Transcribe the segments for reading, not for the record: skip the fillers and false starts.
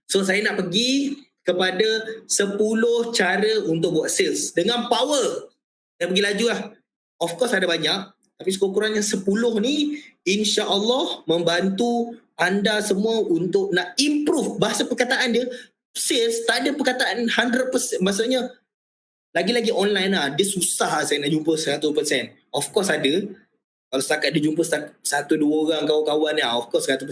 So saya nak pergi kepada 10 cara untuk buat sales dengan power. Saya pergi laju lah. Of course ada banyak, tapi sekurang-kurangnya 10 ni insya-Allah membantu anda semua untuk nak improve bahasa perkataan dia. Sales tak ada perkataan 100%, maksudnya lagi-lagi online lah, dia susah saya nak jumpa 100%. Of course ada. Kalau setakat dia jumpa satu dua orang kawan-kawan ni, of course 100%.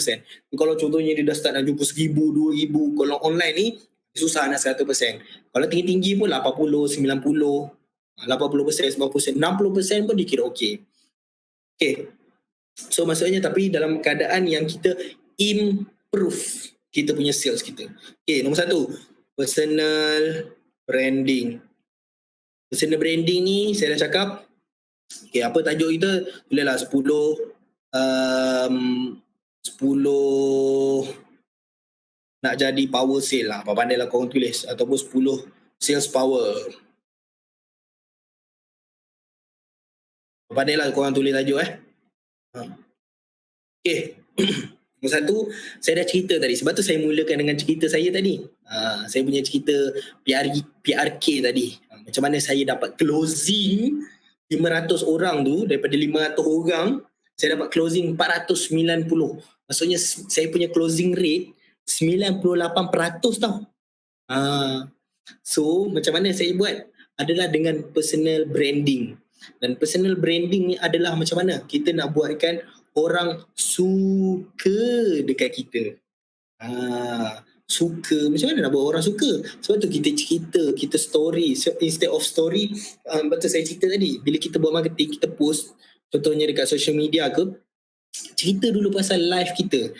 Kalau contohnya dia dah start nak jumpa 1,000, 2,000, kalau online ni susah nak 100%. Kalau tinggi-tinggi pun 80, 90, 80%, 90%, 60% pun dikira okey. Okay. So maksudnya tapi dalam keadaan yang kita improve kita punya sales kita. Okay, nombor 1, personal branding. Personal branding ni saya dah cakap. Okay, apa tajuk kita? Tulislah 10 nak jadi power sale lah. Pandailah korang tulis. Ataupun 10 sales power. Pandailah korang tulis tajuk Okay. Nombor 1, saya dah cerita tadi. Sebab tu saya mulakan dengan cerita saya tadi. Saya punya cerita PRK tadi. Macam mana saya dapat closing 500 orang tu. Daripada 500 orang, saya dapat closing 490. Maksudnya saya punya closing rate 98% tau. So macam mana saya buat? Adalah dengan personal branding. Dan personal branding ni adalah macam mana kita nak buatkan orang suka dekat kita. Suka, macam mana nak buat orang suka? Sebab tu kita cerita, kita story. So, instead of story, betul saya cerita tadi, bila kita buat marketing, kita post contohnya dekat social media ke, cerita dulu pasal live kita,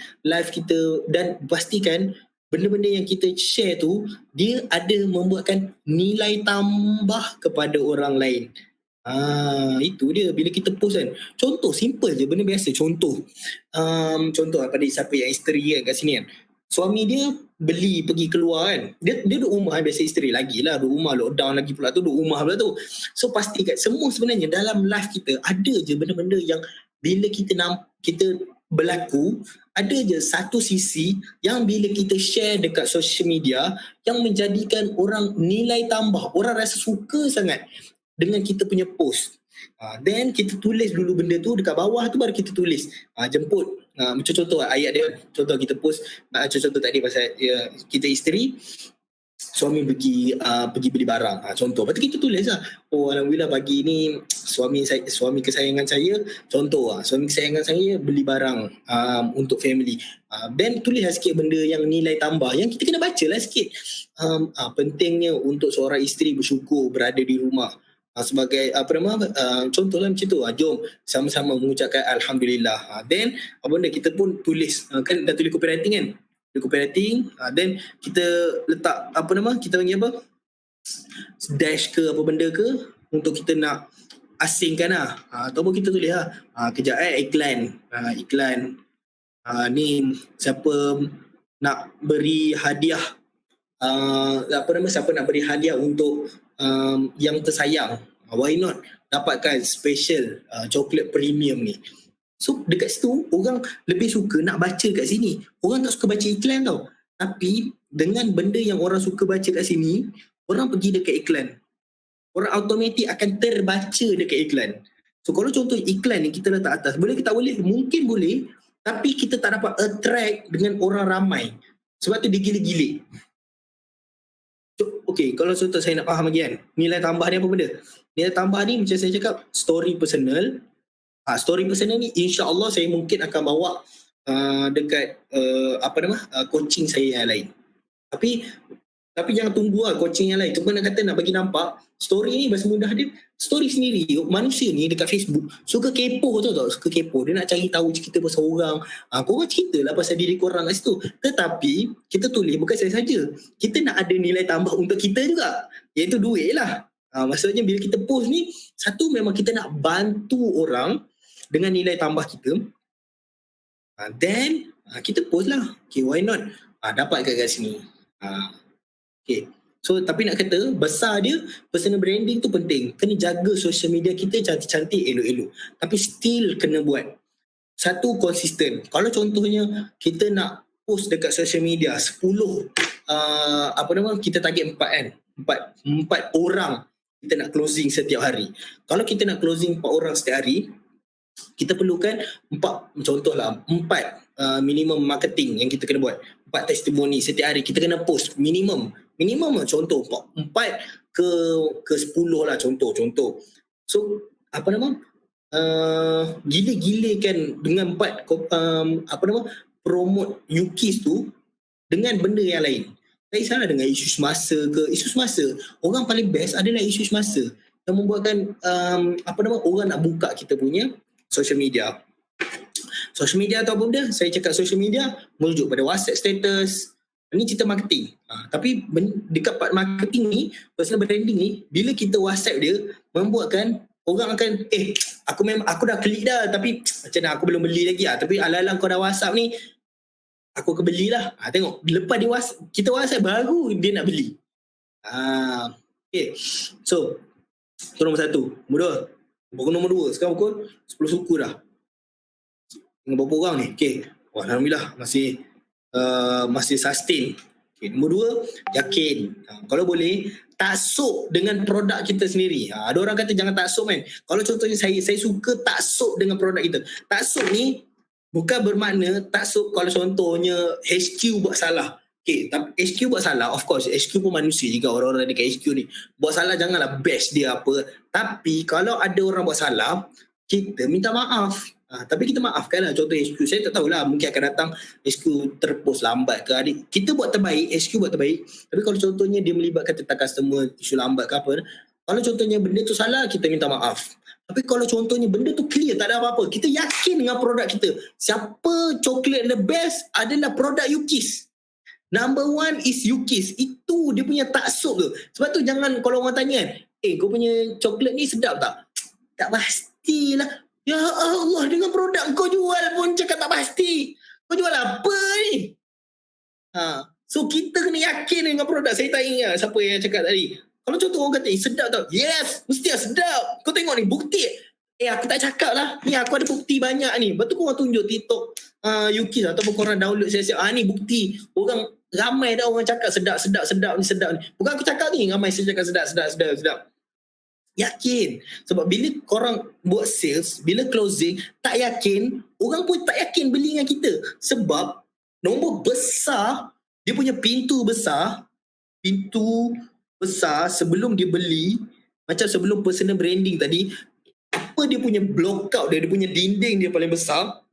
dan pastikan benda-benda yang kita share tu dia ada membuatkan nilai tambah kepada orang lain. Itu dia bila kita post kan. Contoh simple je, benda biasa. Contoh pada siapa yang isteri kan kat sini kan, suami dia beli pergi keluar kan, dia duduk rumah, biasa isteri lagi lah duduk rumah, lockdown lagi pula tu, duduk rumah pula tu. So pastikan semua sebenarnya dalam live kita ada je benda-benda yang bila kita berlaku, ada je satu sisi yang bila kita share dekat social media yang menjadikan orang nilai tambah, orang rasa suka sangat dengan kita punya post. Then kita tulis dulu benda tu dekat bawah tu, baru kita tulis jemput. Macam contoh ayat dia, contoh kita post contoh tadi pasal kita isteri, suami pergi beli barang, contoh. Lepas tu kita tulis lah, oh alhamdulillah pagi ni suami kesayangan saya, contoh suami kesayangan saya beli barang untuk family. Then tulis lah sikit benda yang nilai tambah yang kita kena baca lah sikit. Pentingnya untuk seorang isteri bersyukur berada di rumah. Sebagai contohlah macam tu, jom sama-sama mengucapkan alhamdulillah. Then apa benda kita pun tulis, kan dah tulis copywriting kan, then kita letak kita panggil apa, dash ke apa benda ke untuk kita nak asingkan lah. Ataupun kita tulis lah kejap iklan ni siapa nak beri hadiah, siapa nak beri hadiah untuk yang tersayang, why not dapatkan special coklat premium ni. So dekat situ orang lebih suka nak baca kat sini. Orang tak suka baca iklan tau, tapi dengan benda yang orang suka baca kat sini, orang pergi dekat iklan, orang automatik akan terbaca dekat iklan. So kalau contoh iklan ni kita letak atas, boleh ke tak boleh? Mungkin boleh, tapi kita tak dapat attract dengan orang ramai. Sebab tu dia gila-gila. Okay, kalau contoh saya nak faham lagi kan, nilai tambah ni apa benda? Nilai tambah ni macam saya cakap, story personal. Story personal ni insya-Allah saya mungkin akan bawa dekat coaching saya yang lain. Tapi jangan tunggu coaching yang lain. Cuma nak kata nak bagi nampak, story ni bahasa mudah dia, story sendiri. Manusia ni dekat Facebook suka kepo tau, suka kepo. Dia nak cari tahu cerita pasal orang. Korang ceritalah pasal diri korang kat situ. Tetapi kita tulis bukan saya saja. Kita nak ada nilai tambah untuk kita juga, iaitu duit lah. Maksudnya bila kita post ni, satu memang kita nak bantu orang dengan nilai tambah kita. Then kita post lah. Okay, why not? Dapat kat sini. Okay. So tapi nak kata besar dia, personal branding tu penting. Kena jaga social media kita cantik-cantik, elok-elok. Tapi still kena buat. Satu, konsisten. Kalau contohnya kita nak post dekat social media 10 kita target 4 kan, 4 orang kita nak closing setiap hari. Kalau kita nak closing 4 orang setiap hari, kita perlukan 4, contohlah 4 minimum marketing yang kita kena buat, 4 testimoni setiap hari kita kena post minimum lah, contoh 4 ke 10 lah, contoh. So gila-gilakan dengan 4 promote UKIS tu dengan benda yang lain. Tak salah dengan isu semasa ke. Isu semasa, orang paling best adalah isu semasa yang membuatkan orang nak buka kita punya social media. Social media atau apa benda, saya cakap social media merujuk pada WhatsApp status. Ini cerita marketing. Tapi dekat part marketing ni, personal branding ni, bila kita WhatsApp dia, membuatkan orang akan aku dah klik dah, tapi macam mana aku belum beli lagi tapi ala-ala kau dah WhatsApp ni, aku akan belilah. Tengok, lepas kita WhatsApp baru dia nak beli. Okay. So, itu nombor 1. Nombor 2. Sekarang pukul 10 suku dah. Dengan berapa orang ni? Okay. Alhamdulillah masih sustain. Okay. Nombor 2, yakin. Kalau boleh, taksub dengan produk kita sendiri. Ada orang kata jangan taksub kan. Kalau contohnya saya suka taksub dengan produk kita. Taksub ni bukan bermakna taksub kalau contohnya HQ buat salah. Okay, tapi HQ buat salah, of course HQ pun manusia juga, orang-orang dekat HQ ni buat salah, janganlah bash dia apa. Tapi kalau ada orang buat salah, kita minta maaf. Tapi kita maafkan lah. Contoh HQ, saya tak tahulah, mungkin akan datang HQ terpost lambat ke. Kita buat terbaik, HQ buat terbaik. Tapi kalau contohnya dia melibatkan tentang customer, isu lambat ke apa, kalau contohnya benda tu salah, kita minta maaf. Tapi kalau contohnya benda tu clear, tak ada apa-apa, kita yakin dengan produk kita. Siapa coklat the best adalah produk UKIS. Number 1 is UKIS. Itu dia punya taksub tu. Sebab tu jangan, kalau orang tanya kan, kau punya coklat ni sedap tak? Tak pastilah. Ya Allah, dengan produk kau jual pun cakap tak pasti. Kau jual apa ni? So kita kena yakin dengan produk. Saya tak ingat siapa yang cakap tadi. Kalau contoh orang kata, sedap tak? Yes, mesti sedap. Kau tengok ni, bukti. Aku tak cakap lah. Ni aku ada bukti banyak ni. Lepas tu korang tunjuk TikTok UKIS ataupun korang download siap-siap. Ni bukti. Orang ramai dah orang cakap sedap ni, sedap ni. Bukan aku cakap ni, ramai saya cakap sedap. Yakin. Sebab bila korang buat sales, bila closing, tak yakin, orang pun tak yakin beli dengan kita. Sebab nombor besar, dia punya pintu besar sebelum dia beli, macam sebelum personal branding tadi, apa dia punya block out dia punya dinding dia paling besar.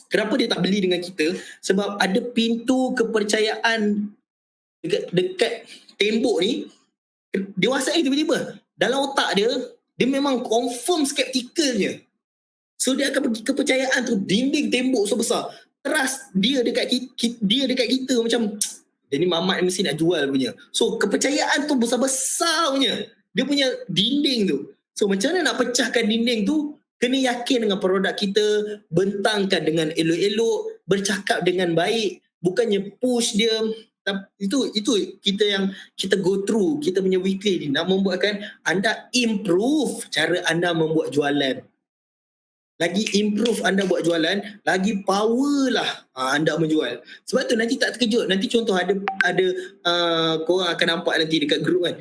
Kenapa dia tak beli dengan kita? Sebab ada pintu kepercayaan dekat tembok ni. Dia WhatsApp tiba-tiba, dalam otak dia memang confirm skeptikalnya. So dia akan bagi kepercayaan tu, dinding tembok so besar. Trust dia dekat kita macam dia ni mamat mesti nak jual punya. So kepercayaan tu besar-besar punya. Dia punya dinding tu. So macam mana nak pecahkan dinding tu? Kena yakin dengan produk kita, bentangkan dengan elok-elok, bercakap dengan baik, bukannya push dia. Itu kita yang kita go through, kita punya weekly ni nak membuatkan anda improve cara anda membuat jualan. Lagi improve anda buat jualan, lagi power lah anda menjual. Sebab tu nanti tak terkejut. Nanti contoh ada korang akan nampak nanti dekat group kan.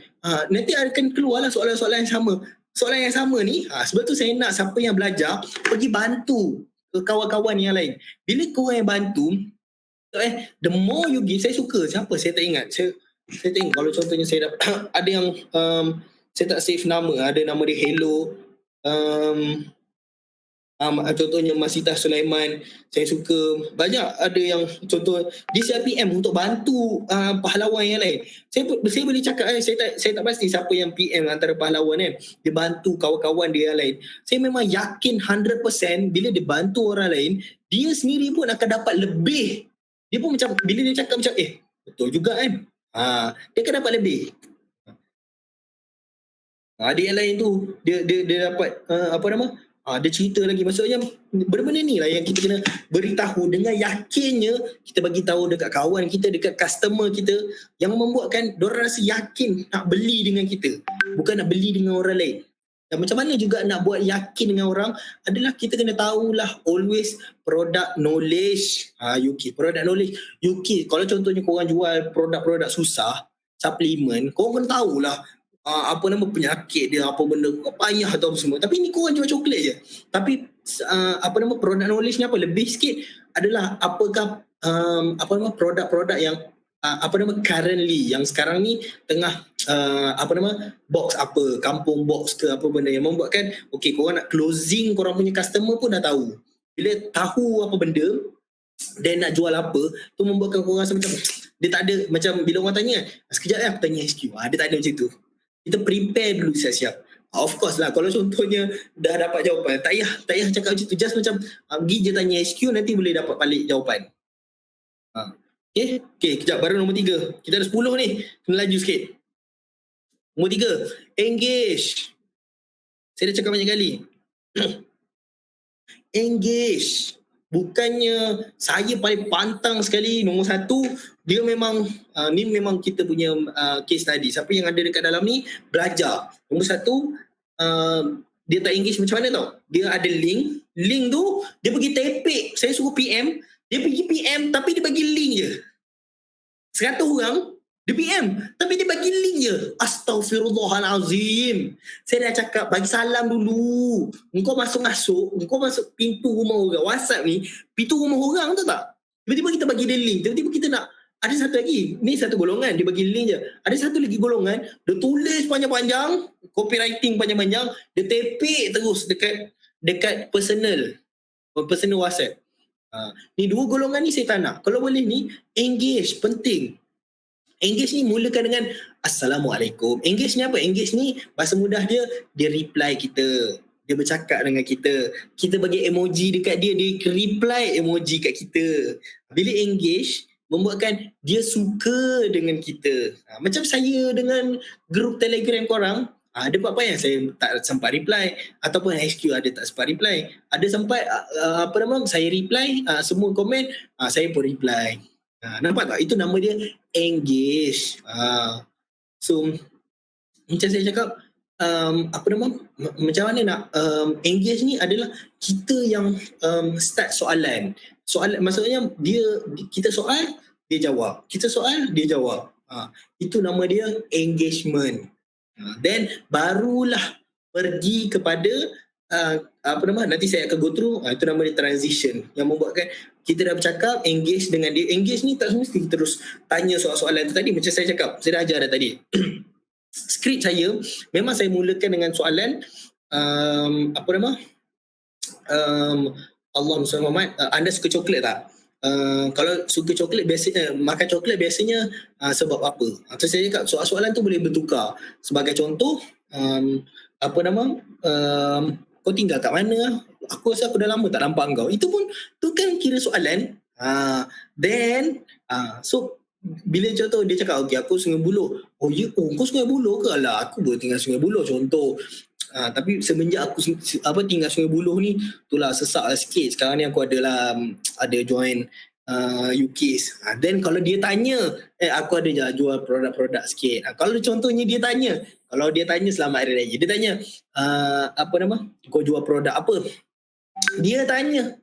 Nanti akan keluar lah soalan-soalan yang sama. Soalan yang sama ni, sebab tu saya nak siapa yang belajar pergi bantu kawan-kawan yang lain. Bila korang yang bantu, the more you give, saya suka siapa saya tak ingat, saya tengok kalau contohnya saya ada yang saya tak save nama, ada nama dia Hello, contohnya Masitah Sulaiman, saya suka. Banyak ada yang contoh di PM untuk bantu pahlawan yang lain. Saya boleh cakap saya tak pasti siapa yang PM antara pahlawan kan, dia bantu kawan-kawan dia yang lain. Saya memang yakin 100% bila dia bantu orang lain, dia sendiri pun akan dapat lebih. Dia pun macam bila dia cakap macam betul juga kan, dia akan dapat lebih. Dia yang lain tu dia dapat dia cerita lagi. Maksudnya benda-benda ni lah yang kita kena beritahu dengan yakinnya. Kita bagi tahu dekat kawan kita, dekat customer kita, yang membuatkan diorang rasa yakin nak beli dengan kita, bukan nak beli dengan orang lain. Dan macam mana juga nak buat yakin dengan orang adalah kita kena tahulah always product knowledge. UK, product knowledge. UK, kalau contohnya korang jual produk-produk susah, suplemen, korang kena tahulah apa nama penyakit dia, apa benda, payah atau apa semua. Tapi ni korang jual coklat je. Tapi apa nama product knowledge ni apa? Lebih sikit adalah apakah apa nama produk-produk yang apa nama currently yang sekarang ni tengah apa nama box apa, kampung box ke apa benda yang membuatkan okey korang nak closing korang punya customer pun dah tahu. Bila tahu apa benda dan nak jual apa, tu membuatkan korang rasa macam dia tak ada, macam bila orang tanya sekejap aku tanya HQ. Dia tak ada macam tu. Kita prepare dulu siap-siap. Of course lah, kalau contohnya dah dapat jawapan, tak payah cakap macam tu, just macam pergi je tanya HQ, nanti boleh dapat balik jawapan. Okay, kejap, baru nombor 3. Kita ada 10 ni, kena laju sikit. Nombor 3, engage. Saya dah cakap banyak kali. Engage. Bukannya saya paling pantang sekali. Nombor 1, dia memang ni memang kita punya case study. Siapa yang ada dekat dalam ni belajar. Nombor 1, dia tak engage macam mana tau. Dia ada link tu dia pergi tepek. Saya suruh PM, dia pergi PM tapi dia bagi link je. 100 orang dia PM tapi dia bagi link je. Astaghfirullahalazim. Saya dah cakap bagi salam dulu. Engkau masuk pintu rumah orang. WhatsApp ni pintu rumah orang, tahu tak? Tiba-tiba kita bagi dia link. Tiba-tiba kita nak ada satu lagi. Ni satu golongan dia bagi link je. Ada satu lagi golongan dia tulis panjang-panjang, copywriting panjang-panjang, dia tepek terus dekat personal WhatsApp. Ni 2 golongan ni saya tak nak. Kalau boleh ni engage, penting. Engage ni mulakan dengan Assalamualaikum. Engage ni apa? Engage ni bahasa mudah dia reply kita. Dia bercakap dengan kita. Kita bagi emoji dekat dia reply emoji kat kita. Bila engage, membuatkan dia suka dengan kita. Macam saya dengan grup Telegram korang, ada apa yang saya tak sempat reply, ataupun HQ ada tak sempat reply, ada sempat saya reply semua komen, saya pun reply. Nampak tak? Itu nama dia engage. So macam saya cakap, macam mana nak engage ni adalah kita yang start soalan. Maksudnya kita soal, dia jawab. Kita soal, dia jawab. Itu nama dia engagement. Then barulah pergi kepada nanti saya akan go through, itu nama dia transition, yang membuatkan kita dah bercakap, engage dengan dia. Engage ni tak semesti kita terus tanya soalan-soalan tu tadi. Macam saya cakap, saya dah ajar dah tadi. Skrip saya memang saya mulakan dengan soalan Allah Muhammad, anda suka coklat tak? Kalau suka coklat biasanya, makan coklat biasanya sebab apa? Terus saya cakap soalan tu boleh bertukar. Sebagai contoh, kau tinggal kat mana? Aku rasa aku dah lama tak nampak kau. Itu pun tu kan kira soalan. So bila contoh dia cakap okey aku Sungai Buloh. Oh ya, kau Sungai Buloh ke? Alah, aku baru tinggal Sungai Buloh contoh. Tapi semenjak aku tinggal Sungai Buloh ni, itulah sesak lah sikit. Sekarang ni aku ada join UKIS. Then kalau dia tanya, aku ada jual produk-produk sikit. Kalau contohnya dia tanya selamat hari raya, dia tanya kau jual produk apa? Dia tanya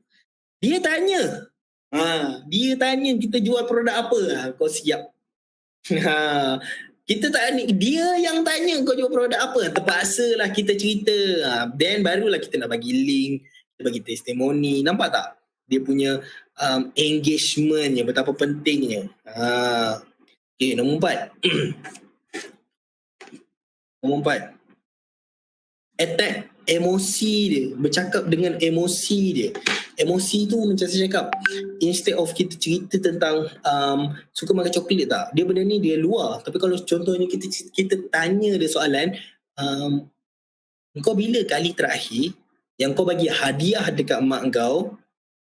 kita jual produk apa? Kau siap. Kita tak ni, dia yang tanya kau jual produk apa. Terpaksalah kita cerita. Then barulah kita nak bagi link, kita bagi testimoni. Nampak tak? Dia punya engagement yang betapa pentingnya. Okay, nombor 4. Nombor 4. Attack emosi dia. Bercakap dengan emosi dia. Emosi tu macam saya cakap, instead of kita cerita tentang suka makan coklat tak, dia benda ni dia luar. Tapi kalau contohnya kita tanya dia soalan, kau bila kali terakhir yang kau bagi hadiah dekat mak kau?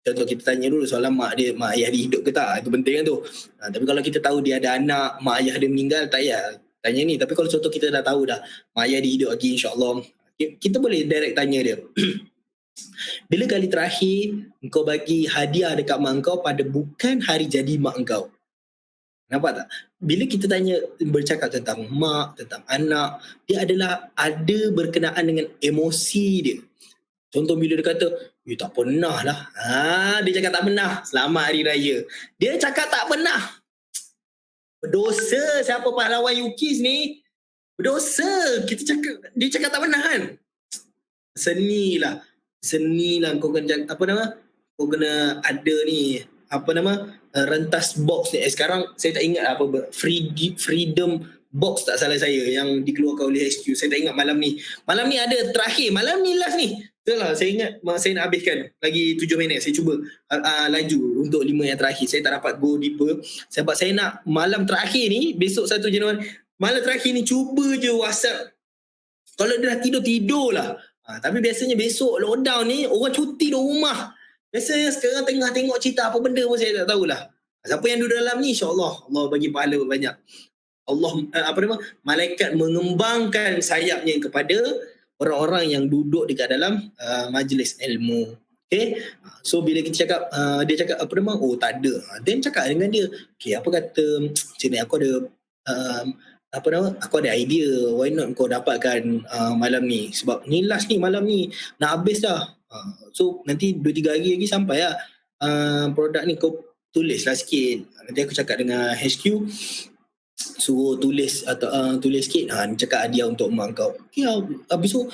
Contoh kita tanya dulu soalan mak ayah dia hidup ke tak, itu penting kan tu. Tapi kalau kita tahu dia ada anak, mak ayah dia meninggal, tak payah tanya ni. Tapi kalau contoh kita dah tahu dah mak ayah dia hidup lagi, insyaAllah, kita boleh direct tanya dia. Bila kali terakhir kau bagi hadiah dekat mak kau pada bukan hari jadi mak kau? Nampak tak? Bila kita tanya bercakap tentang mak, tentang anak, dia adalah ada berkenaan dengan emosi dia. Contoh bila dia kata, tak pernah lah. Dia cakap tak pernah. Selamat Hari Raya. Dia cakap tak pernah. Berdosa siapa pahlawan Yukis ni. Berdosa. Dia cakap tak pernah kan. Seni lah kau kena kau kena ada ni rentas box ni. Sekarang saya tak ingat apa freedom box tak salah saya yang dikeluarkan oleh HQ. Saya tak ingat malam ni ada terakhir, malam ni last ni. Betul lah, saya ingat saya nak habiskan lagi 7 minit. Saya cuba laju untuk 5 yang terakhir. Saya tak dapat go deeper sebab saya nak malam terakhir ni, besok 1 Januari, malam terakhir ni cuba je WhatsApp. Kalau dia dah tidur lah. Tapi biasanya besok lockdown ni orang cuti di rumah. Biasanya sekarang tengah tengok cerita apa benda pun saya tak tahulah. Siapa yang duduk dalam ni, insyaAllah Allah bagi pahala banyak. Allah malaikat mengembangkan sayapnya kepada orang-orang yang duduk dekat dalam majlis ilmu. Okay. So bila kita cakap dia cakap tak ada. Then cakap dengan dia, apa kata cik ni, aku ada aku ada idea, why not kau dapatkan malam ni, sebab ni last ni, malam ni nak habis dah. So nanti 2-3 hari lagi sampai lah produk ni, kau tulislah sikit. Nanti aku cakap dengan HQ suruh tulis atau tulis sikit, ni cakap hadiah untuk mak kau. Okay, habis tu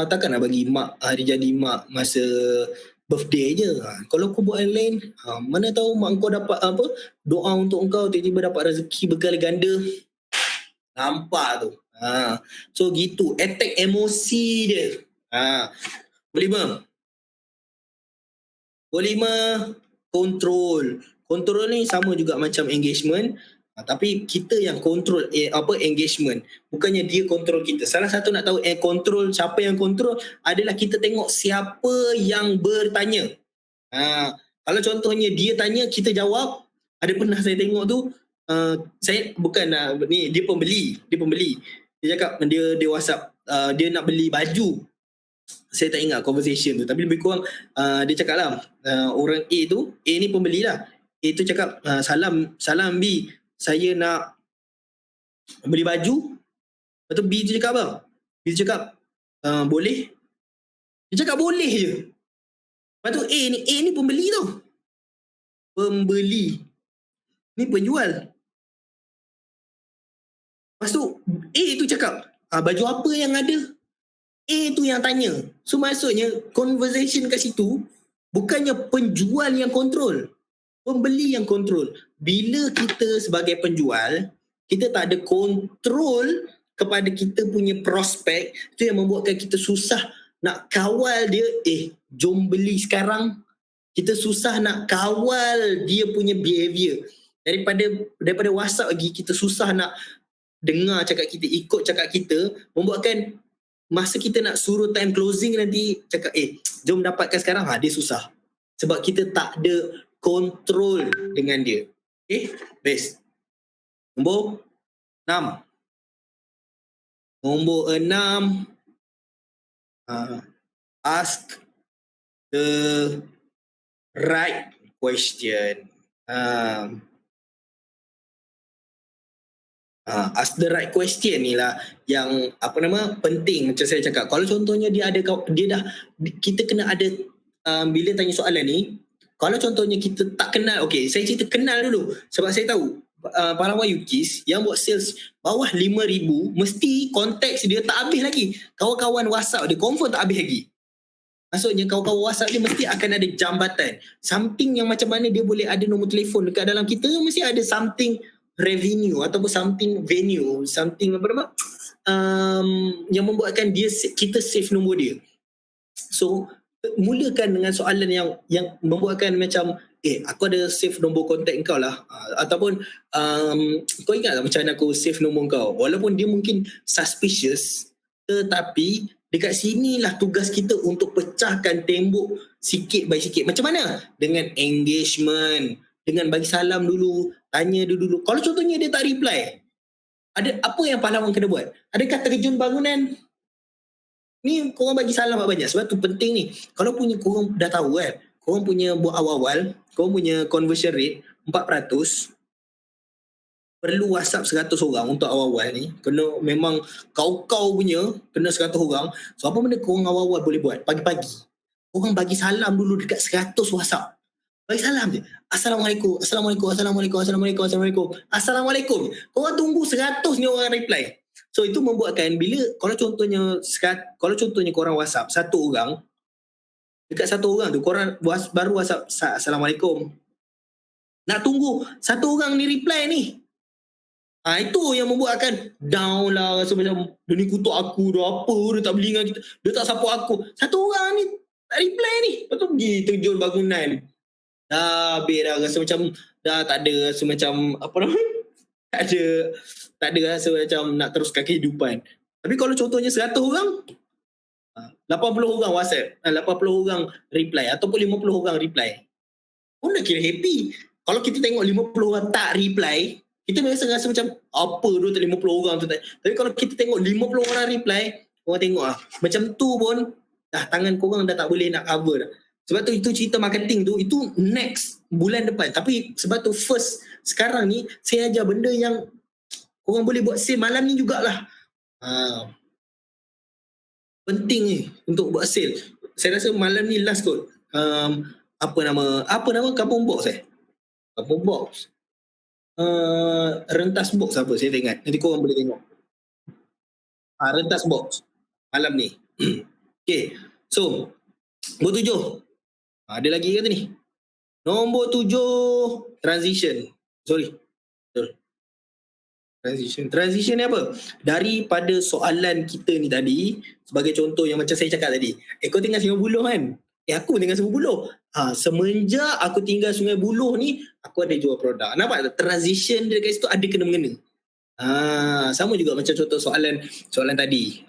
takkan nak bagi mak hari jadi mak masa birthday je. Kalau kau buat yang lain, mana tahu mak kau dapat doa untuk kau, tiba-tiba dapat rezeki berkali ganda. Nampak tu. So gitu, attack emosi dia. Kelima, control. Control ni sama juga macam engagement, tapi kita yang control engagement, bukannya dia control kita. Salah satu nak tahu control, siapa yang control adalah kita tengok siapa yang bertanya. Kalau contohnya dia tanya, kita jawab. Ada pernah saya tengok tu, saya bukan ni, dia pembeli. Dia cakap dia WhatsApp, dia nak beli baju. Saya tak ingat conversation tu, tapi lebih kurang dia cakap lah, orang A tu, A ni pembeli lah. A tu cakap, salam B, saya nak beli baju. Lepas tu B tu cakap apa? B tu cakap, boleh? Dia cakap boleh je. Lepas tu A ni pembeli tau. Pembeli. Ni penjual. Lepas tu A tu cakap, baju apa yang ada? A tu yang tanya. So maksudnya conversation kat situ bukannya penjual yang kontrol, pembeli yang kontrol. Bila kita sebagai penjual, kita tak ada kontrol kepada kita punya prospek, itu yang membuatkan kita susah nak kawal dia. Jom beli sekarang. Kita susah nak kawal dia punya behavior. Daripada WhatsApp lagi, kita susah nak dengar cakap kita, ikut cakap kita, membuatkan masa kita nak suruh time closing nanti cakap jom dapatkan sekarang, dia susah sebab kita tak ada kontrol dengan dia. Best. Nombor 6, ask the right question. Ask the right question ni lah yang penting. Macam saya cakap, kalau contohnya kita kena ada bila tanya soalan ni, kalau contohnya kita tak kenal, saya cerita kenal dulu, sebab saya tahu pahlawan Yukis yang buat sales bawah 5,000 mesti konteks dia tak habis lagi. Kawan-kawan WhatsApp dia confirm tak habis lagi. Maksudnya kawan-kawan WhatsApp dia mesti akan ada jambatan, something yang macam mana dia boleh ada nombor telefon dekat dalam kita, mesti ada something revenue ataupun something venue, something yang membuatkan kita save nombor dia. So mulakan dengan soalan yang membuatkan macam aku ada save nombor kontak kau lah, ataupun kau ingat tak macam mana aku save nombor kau, walaupun dia mungkin suspicious, tetapi dekat sinilah tugas kita untuk pecahkan tembok sikit by sikit. Macam mana? Dengan engagement, dengan bagi salam dulu, tanya dulu. Kalau contohnya dia tak reply, ada apa yang pahlawan kena buat? Adakah terjun bangunan? Ni korang bagi salam banyak, sebab tu penting ni. Kalau punya korang dah tahu kan, korang punya buat awal-awal, korang punya conversion rate 4% perlu WhatsApp 100 orang untuk awal-awal ni. Kena memang kau punya kena 100 orang. So apa benda korang awal-awal boleh buat? Pagi-pagi korang bagi salam dulu dekat 100 WhatsApp. Bagi salam je. Assalamualaikum, Assalamualaikum, Assalamualaikum, Assalamualaikum, Assalamualaikum, Assalamualaikum. Korang tunggu 100 ni orang reply. So itu membuatkan bila kalau contohnya korang WhatsApp satu orang, dekat satu orang tu korang baru WhatsApp Assalamualaikum. Nak tunggu satu orang ni reply ni. Itu yang membuatkan down lah, rasa macam dia ni kutuk aku dah, apa dia tak beli dengan kita, dia tak support aku. Satu orang ni tak reply ni, lepas tu pergi terjun bangunan. Dah habis dah, rasa macam dah tak ada rasa macam apa nama tak ada rasa macam nak teruskan kehidupan. Tapi kalau contohnya 100 orang, 80 orang WhatsApp, 80 orang reply ataupun 50 orang reply, pun dah kira happy. Kalau kita tengok 50 orang tak reply, kita biasa rasa macam apa tu 50 orang tu. Tapi kalau kita tengok 50 orang reply, korang tengok macam tu pun dah tangan korang dah tak boleh nak cover dah. Sebab tu itu cerita marketing tu, itu next bulan depan. Tapi sebab tu first sekarang ni saya ajar benda yang korang boleh buat sale malam ni jugalah. Penting ni untuk buat sale. Saya rasa malam ni last kot. Apa nama kampung box Kampung box. Rentas box apa saya tak ingat. Nanti korang boleh tengok. Rentas box malam ni. Okay. So nombor 7. Ada lagi kata ni. Nombor 7 transition. Transition ni apa? Daripada soalan kita ni tadi, sebagai contoh yang macam saya cakap tadi, kau tinggal Sungai Buloh kan? Aku tinggal Sungai Buloh. Semenjak aku tinggal Sungai Buloh ni, aku ada jual produk. Nampak tak? Transition dia dekat situ ada kena-mengena. Sama juga macam contoh soalan tadi.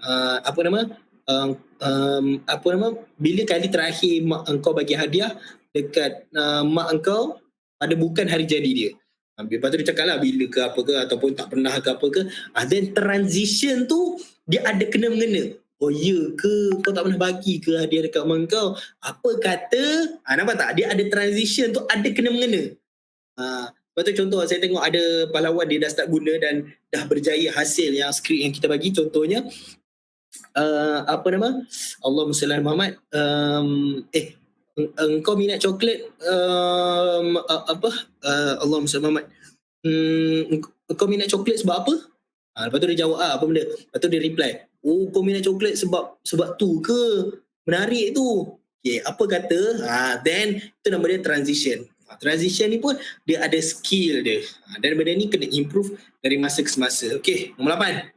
Bila kali terakhir mak engkau bagi hadiah dekat mak engkau pada bukan hari jadi dia. Lepas tu dia cakap lah bila ke apa ke ataupun tak pernah ke apa ke. Then transition tu dia ada kena-mengena. Oh ya ke, kau tak pernah bagi ke hadiah dekat mak kau? Apa kata? Nampak tak? Dia ada transition tu ada kena-mengena. Lepas tu contoh saya tengok ada pahlawan dia dah start guna dan dah berjaya hasil yang skrip yang kita bagi. Contohnya Allahumma salli ala Muhammad. Engkau minat coklat Allahumma salli ala Muhammad. Engkau minat coklat sebab apa? Lepas tu dia jawab apa benda. Lepas tu dia reply, oh kau minat coklat sebab tu ke? Menarik tu. Okay, apa kata? Then itu nama dia transition. Transition ni pun dia ada skill dia. Dan benda ni kena improve dari masa ke semasa. Okay, nombor 8.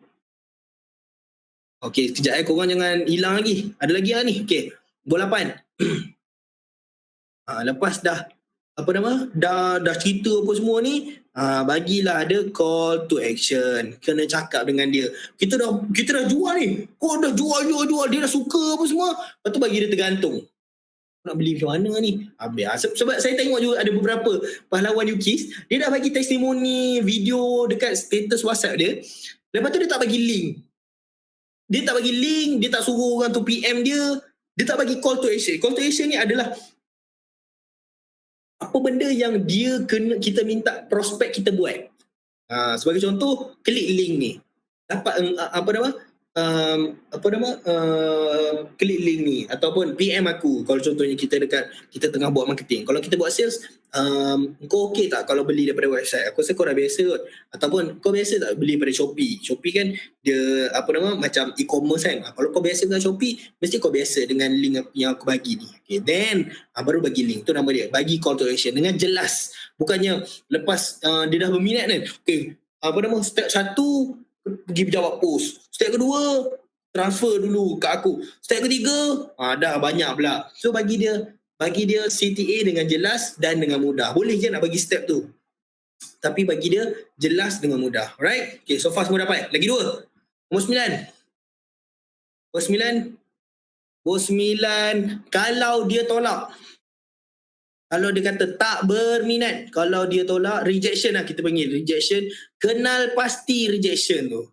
Okay, sekejap korang jangan hilang lagi. Ada lagi lah ni. Okay, nombor 8. Lepas dah cerita apa semua ni, bagilah ada call to action. Kena cakap dengan dia. Kita dah jual ni. Kau dah jual. Dia dah suka apa semua. Lepas tu bagi dia tergantung. Nak beli macam mana ni? Sebab saya tengok juga ada beberapa pahlawan UKIS, dia dah bagi testimoni video dekat status WhatsApp dia. Lepas tu dia tak bagi link. Dia tak suruh orang tu PM dia. Dia tak bagi call to action. Call to action ni adalah apa benda yang kita minta prospek kita buat. Sebagai contoh, klik link ni. Dapat klik link ni ataupun PM aku. Kalau contohnya kita tengah buat marketing. Kalau kita buat sales, kau okey tak kalau beli daripada website? Aku rasa kau dah biasa kot. Ataupun kau biasa tak beli daripada Shopee? Shopee kan dia macam e-commerce kan. Kalau kau biasa dengan Shopee, mesti kau biasa dengan link yang aku bagi ni. Okay, then baru bagi link. Tu nama dia. Bagi call to action dengan jelas. Bukannya lepas dia dah berminat kan. Okay, step 1 pergi jawab post. Step kedua, transfer dulu kat aku. Step ketiga, dah banyak pula. So bagi dia CTA dengan jelas dan dengan mudah. Boleh je nak bagi step tu, tapi bagi dia jelas dengan mudah. Alright? Okay, so far semua dapat. Lagi 2. Nombor 9. Kalau dia tolak. Kalau dia kata tak berminat, kalau dia tolak, rejection lah kita panggil. Rejection, kenal pasti rejection tu.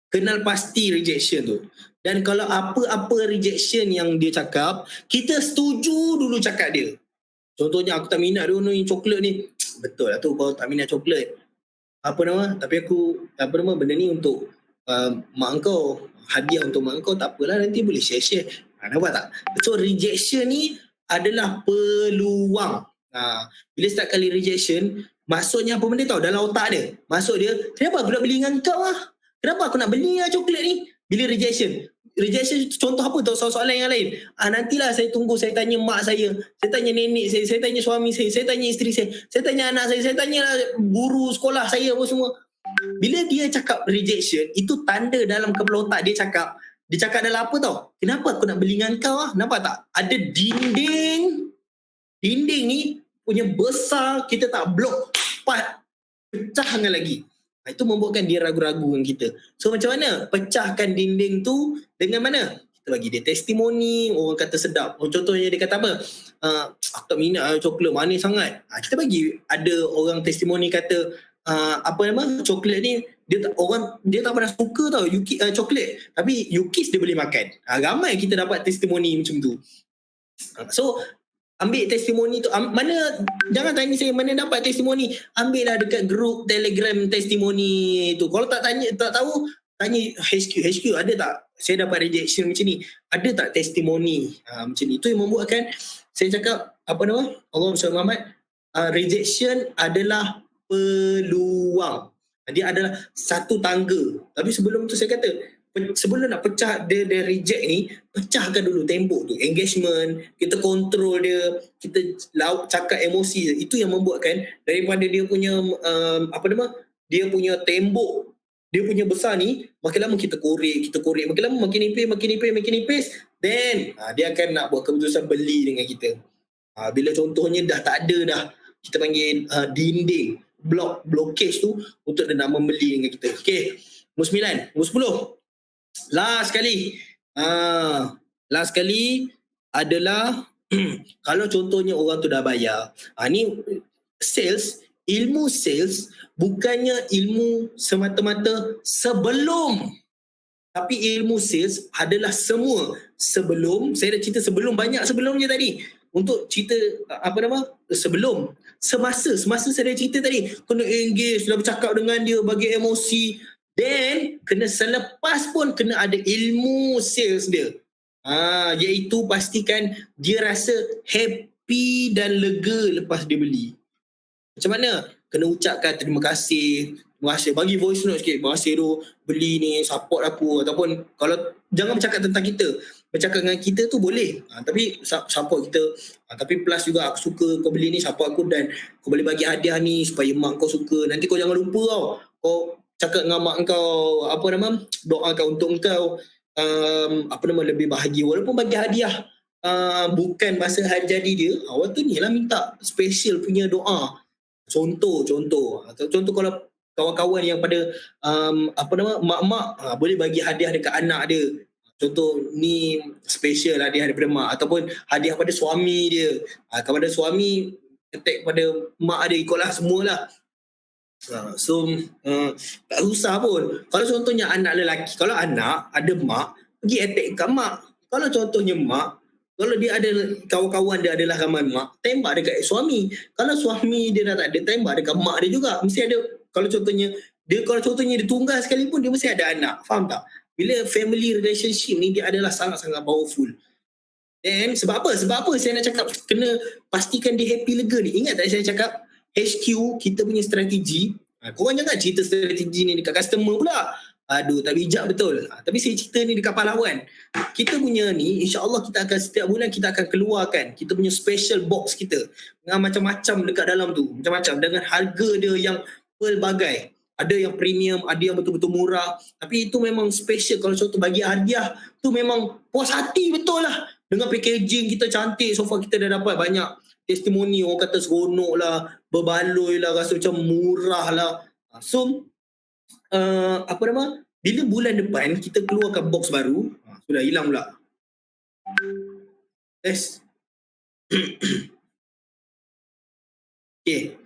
Kenal pasti rejection tu. Dan kalau apa-apa rejection yang dia cakap, kita setuju dulu cakap dia. Contohnya aku tak minat dia ni coklat ni. Betul lah tu kau tak minat coklat. Apa nama? Tapi aku benda ni untuk mak kau. Hadiah untuk mak kau, tak apalah, nanti boleh share-share. Nampak tak? So rejection ni adalah peluang. Bila start kali rejection, maksudnya apa benda tau dalam otak dia? Maksud dia, kenapa aku nak beli dengan kau lah? Kenapa aku nak beli lah coklat ni? Bila rejection contoh apa tau, soalan yang lain. Nantilah saya tunggu, saya tanya mak saya tanya nenek saya tanya suami saya tanya isteri saya tanya anak saya tanya guru sekolah saya apa semua. Bila dia cakap rejection, itu tanda dalam kepala otak dia cakap dalam apa tau? Kenapa aku nak beli dengan kau lah? Nampak tak? Ada dinding ni punya besar, kita tak blok, pecah dengan lagi. Itu membuatkan dia ragu-ragu dengan kita. So macam mana pecahkan dinding tu? Dengan mana? Kita bagi dia testimoni, orang kata sedap. Contohnya dia kata apa? Aku tak minat coklat, manis sangat. Kita bagi ada orang testimoni kata coklat ni dia tak pernah suka tau coklat, tapi you kiss dia boleh makan. Ramai kita dapat testimoni macam tu. So ambil testimoni tu, jangan tanya saya mana dapat testimoni, ambillah dekat grup Telegram testimoni tu. Kalau tak tahu, tanya HQ ada tak saya dapat rejection macam ni, ada tak testimoni macam ni. Itu yang membuatkan saya cakap Allah SWT, rejection adalah peluang. Dia adalah satu tangga. Tapi sebelum tu saya kata, sebelum nak pecah dia reject ni, pecahkan dulu tembok tu, engagement, kita kontrol dia, kita cakap emosi dia. Itu yang membuatkan daripada dia punya dia punya tembok, dia punya besar ni, makin lama kita korek, makin lama makin nipis, then dia akan nak buat keputusan beli dengan kita. Bila contohnya dah tak ada dah, kita panggil dinding, blockage tu untuk dia nak membeli dengan kita. Okay, nombor 9, nombor 10. Last sekali adalah kalau contohnya orang tu dah bayar. Ni ilmu sales bukannya ilmu semata-mata sebelum, tapi ilmu sales adalah semua sebelum. Saya dah cerita sebelumnya tadi. Untuk cerita sebelum, semasa saya dah cerita tadi, kena engage, dah bercakap dengan dia, bagi emosi. Then kena selepas pun kena ada ilmu sales dia. Iaitu pastikan dia rasa happy dan lega lepas dia beli. Macam mana? Kena ucapkan terima kasih, bagi voice note sikit, terima kasih tu beli ni, support aku. Ataupun kalau jangan bercakap tentang kita, bercakap dengan kita tu boleh, tapi support kita. Tapi plus juga, aku suka kau beli ni, support aku, dan kau boleh bagi hadiah ni supaya mak kau suka. Nanti kau jangan lupa tau, kau cakap dengan mak kau, doakan untuk kau lebih bahagia. Walaupun bagi hadiah bukan masa hari jadi dia, waktu ni lah minta special punya doa. Contoh kalau kawan-kawan yang pada mak-mak, boleh bagi hadiah dekat anak dia. Contoh ni special hadiah daripada mak, ataupun hadiah pada suami dia. Kepada suami, attack pada mak dia, ikutlah semualah. So tak susah pun. Kalau contohnya anak lelaki, kalau anak ada mak, pergi attack kat mak. Kalau contohnya mak, kalau dia ada kawan-kawan dia adalah ramai mak, tembak dekat suami. Kalau suami dia dah tak ada, tembak dekat mak dia juga. Mesti ada. Kalau contohnya dia tunggal sekalipun, dia mesti ada anak. Faham tak? Bila family relationship ni, dia adalah sangat-sangat powerful. Dan sebab apa saya nak cakap kena pastikan dia happy, lega ni? Ingat tak saya cakap HQ kita punya strategi? Korang jangan cerita strategi ni dekat customer pula. Aduh, tak bijak betul. Tapi saya cerita ni dekat pahlawan. Kita punya ni, insyaAllah kita akan setiap bulan kita akan keluarkan kita punya special box kita dengan macam-macam dekat dalam tu. Macam-macam dengan harga dia yang pelbagai. Ada yang premium, ada yang betul-betul murah. Tapi itu memang special. Kalau contoh bagi hadiah tu memang puas hati betul lah. Dengan packaging kita cantik, so far kita dah dapat banyak testimoni. Orang kata seronok lah, berbaloi lah, rasa macam murah lah. So bila bulan depan kita keluarkan box baru, sudah hilang pula. Yes. Okay.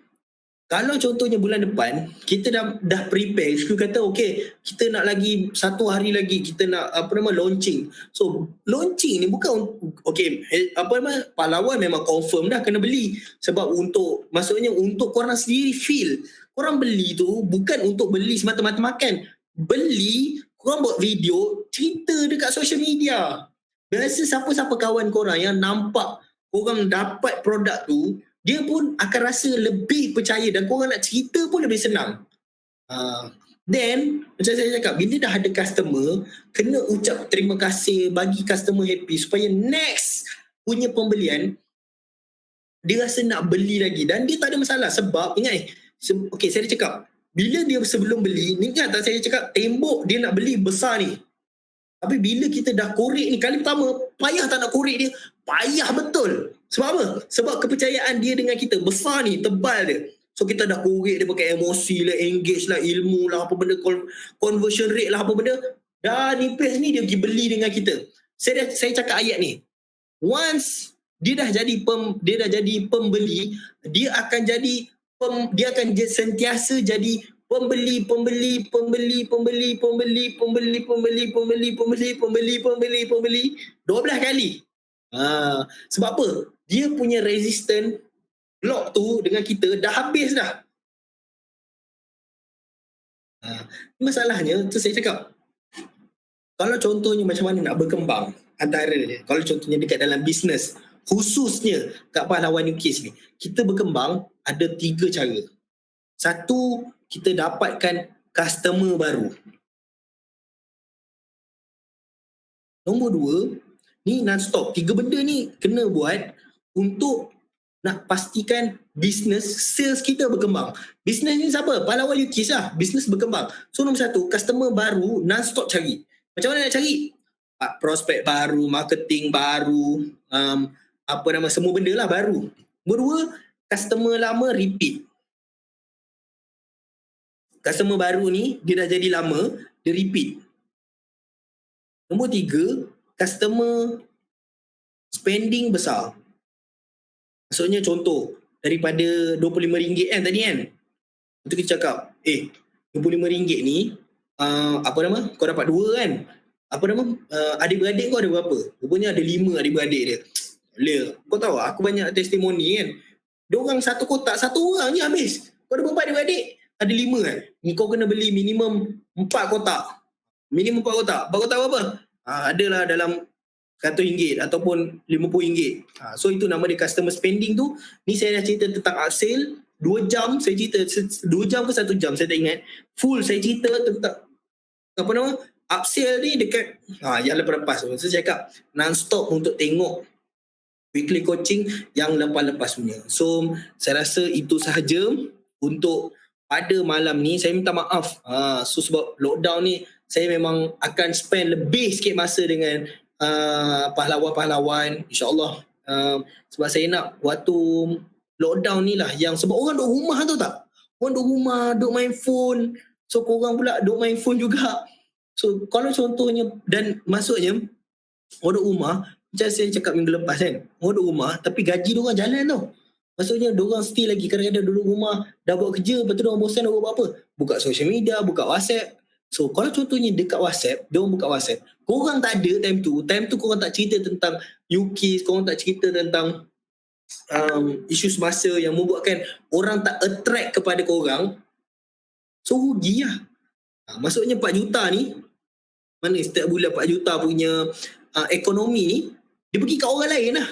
Kalau contohnya bulan depan kita dah prepare, HQ kata okay, kita nak lagi 1 hari lagi kita nak launching. So launching ni bukan okay, pahlawan memang confirm dah kena beli, sebab maksudnya untuk korang sendiri feel. Korang beli tu bukan untuk beli semata-mata makan. Beli, korang buat video, cerita dekat social media. Biasa siapa-siapa kawan korang yang nampak korang dapat produk tu, dia pun akan rasa lebih percaya dan korang nak cerita pun lebih senang. Then macam saya cakap, bila dah ada customer, kena ucap terima kasih, bagi customer happy supaya next punya pembelian dia rasa nak beli lagi dan dia tak ada masalah. Sebab ingat okay, saya dah cakap, bila dia sebelum beli, ingat tak saya cakap tembok dia nak beli besar ni, tapi bila kita dah korek ni kali pertama, payah tak nak korek dia? Payah betul. Sebab apa? Sebab kepercayaan dia dengan kita besar ni, tebal dia. So kita dah korek dia pakai emosi lah, engage lah, ilmu lah, apa benda, conversion rate lah, apa benda. Dah nipis ni dia pergi beli dengan kita. Saya cakap ayat ni. Once dia dah jadi pembeli, dia akan sentiasa jadi pembeli 12 kali. Sebab apa? Dia punya resistant block tu dengan kita dah habis dah. Masalahnya tu saya cakap, kalau contohnya macam mana nak berkembang antara dia, kalau contohnya dekat dalam bisnes, khususnya kat Pahlawan Ukis ni, kita berkembang ada 3 cara. Satu, kita dapatkan customer baru. Nombor 2, ni non-stop. 3 benda ni kena buat untuk nak pastikan bisnes, sales kita berkembang. Bisnes ni siapa? Pahlawan Ukis lah. Bisnes berkembang. So nombor 1, customer baru non-stop cari. Macam mana nak cari? Prospek baru, marketing baru, semua benda lah baru. Nombor 2, customer lama repeat. Customer baru ni dia dah jadi lama, dia repeat. Nombor 3, customer spending besar. Maksudnya contoh, daripada RM25 kan tadi kan, itu kita cakap, RM25 ni kau dapat 2 kan, adik-beradik kau ada berapa? Rupanya ada 5 adik-beradik dia. Kau tahu aku banyak testimoni kan, diorang satu kotak, 1 orang je habis. Kau ada berapa adik-beradik? Ada 5 kan. Ni kau kena beli minimum 4 kotak. Minimum 4 kotak. 4 kotak berapa? Adalah dalam RM100 ataupun RM50. So itu nama dia customer spending tu. Ni saya dah cerita tentang upsell 2 jam. Saya cerita 2 jam ke 1 jam, saya tak ingat. Full saya cerita tentang upsell ni dekat yang lepas-lepas. Saya cakap non-stop untuk tengok weekly coaching yang lepas-lepas punya. So saya rasa itu sahaja untuk pada malam ni. Saya minta maaf. So sebab lockdown ni saya memang akan spend lebih sikit masa dengan pahlawan-pahlawan, insyaAllah. Sebab saya nak waktu lockdown ni lah, yang sebab orang duduk rumah tu tak, orang duduk rumah, duduk main phone. So korang pula duduk main phone juga. So kalau contohnya, dan maksudnya orang duduk rumah, macam saya cakap minggu lepas kan, orang duduk rumah tapi gaji diorang jalan tau. Maksudnya diorang still lagi kadang-kadang duduk rumah, dah buat kerja, lepas tu diorang bosan nak buat apa? Buka social media, buka WhatsApp. So kalau contohnya dekat WhatsApp, diorang buka WhatsApp, korang tak ada time tu korang tak cerita tentang UKIS, korang tak cerita tentang isu semasa yang membuatkan orang tak attract kepada korang, so rugi lah. Maksudnya 4 juta ni, mana setiap bulan 4 juta punya ekonomi ni, dia pergi kat orang lain lah.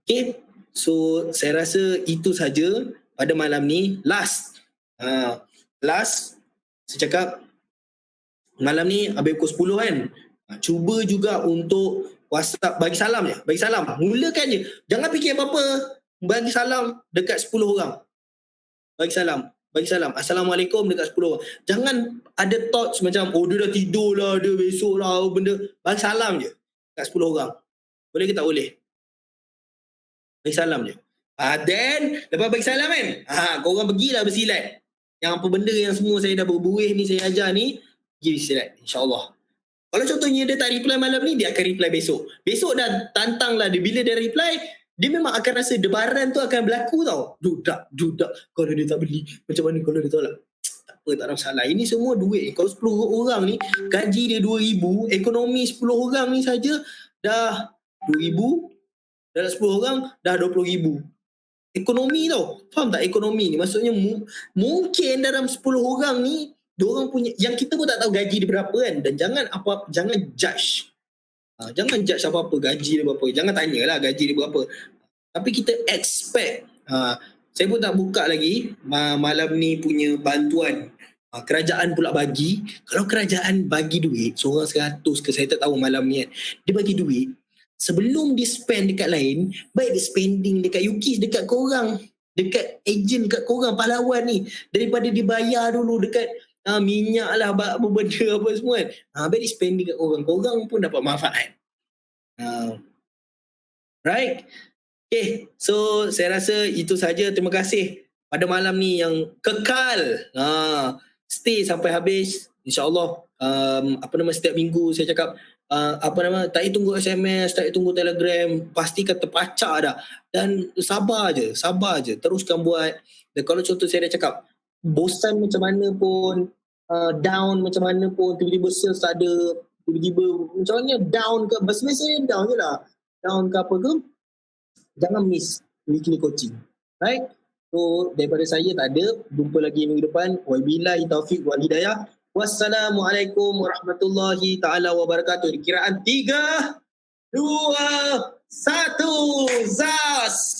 Okay, so saya rasa itu saja pada malam ni. Last, saya cakap malam ni habis pukul 10 kan, cuba juga untuk WhatsApp, bagi salam je, bagi salam, mulakan je, jangan fikir apa-apa, bagi salam dekat 10 orang, bagi salam, Assalamualaikum dekat 10 orang. Jangan ada thoughts macam dia dah tidur lah, dia besok lah benda. Bagi salam je dekat 10 orang. Boleh ke tak boleh? Bagi salam je. Then lepas bagi salam kan, korang pergilah bersilat. Yang apa benda yang semua saya dah berbuih ni, saya ajar ni, pergi bersilat, insyaAllah. Kalau contohnya dia tak reply malam ni, dia akan reply besok. Besok dah tantang lah dia. Bila dia reply, dia memang akan rasa debaran tu akan berlaku tau. Dudak, kalau dia tak beli, macam mana kalau dia tolak? Tak apa, tak ada masalah. Ini semua duit. Kalau 10 orang ni, gaji dia 2,000, ekonomi 10 orang ni saja dah 2,000, dalam 10 orang dah 20,000. Ekonomi tau. Faham tak ekonomi ni? Maksudnya mungkin dalam 10 orang ni, diorang punya, yang kita pun tak tahu gaji dia berapa kan. Dan jangan judge. Jangan judge apa-apa gaji dia berapa. Jangan tanyalah gaji dia berapa. Tapi kita expect. Saya pun tak buka lagi malam ni punya bantuan. Kerajaan pula bagi. Kalau kerajaan bagi duit seorang 100 ke, saya tak tahu malam ni kan, dia bagi duit, sebelum dia spend dekat lain, baik dia spending dekat UKIS, dekat korang, dekat ejen dekat korang, pahlawan ni, daripada dia bayar dulu dekat minyak lah, apa benda apa semua kan. Baik dia spending dekat korang pun dapat manfaat. Right? Okay, so saya rasa itu saja. Terima kasih pada malam ni yang kekal stay sampai habis. InsyaAllah setiap minggu saya cakap tak payah tunggu SMS, tak payah tunggu Telegram, pastikan terpacak dah. Dan sabar je, teruskan buat. Dan kalau contoh saya dah cakap, bosan macam mana pun, down macam mana pun, tiba-tiba sales tak ada, tiba-tiba macam mana down ke, biasanya down je lah, down ke apa ke, jangan miss weekly coaching. Right? So daripada saya tak ada. Jumpa lagi minggu depan. Wabillahi taufiq wal hidayah. Wassalamualaikum warahmatullahi taala wabarakatuh. Kiraan 3, 2, 1, Zas.